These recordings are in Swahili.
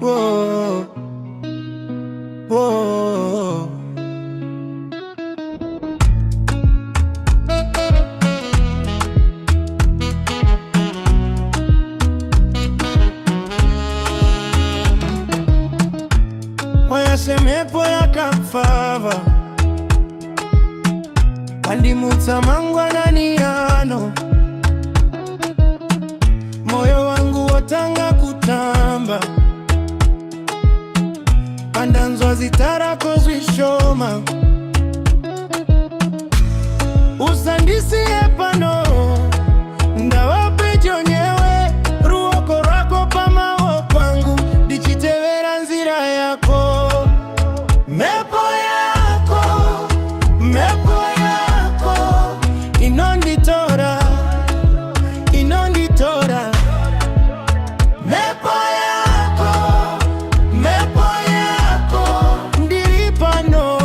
Whoa, whoa. Wayasemepo yakamfava pandimutsa mangwananiyano, moyo wangu wotanga kutamba, pandanzwa zitarako zwishoma, usandisiye pano ndawape jonyewe, ruoko rwako pamawo pangu ndichitevera nzira yako. Mepo yako inonditora, inonditora. Mepo yako ndiripano,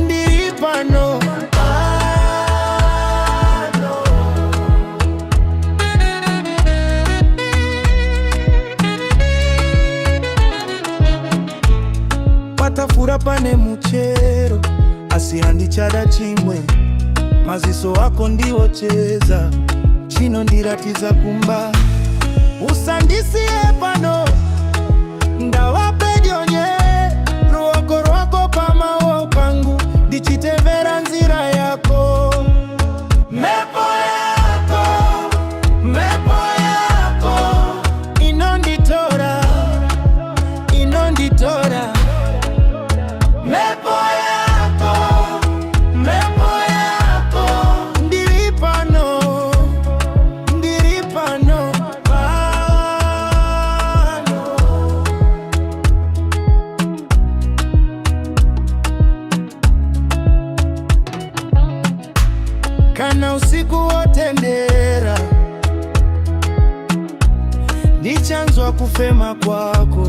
ndiripano. Patafura pane muchero asihandi chada chimwe, maziso wako ndiwo cheza chino ndiratiza kumba, usandisiye pano ndawape jonye, ruoko rwako pamawo pangu ndichitevera nzira yako. Mepo yako inonditora, inonditora. Mepo yako ndiripano, ndiripano. Kana usiku wotendera ndichanzwa kufema kwako,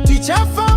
tichafa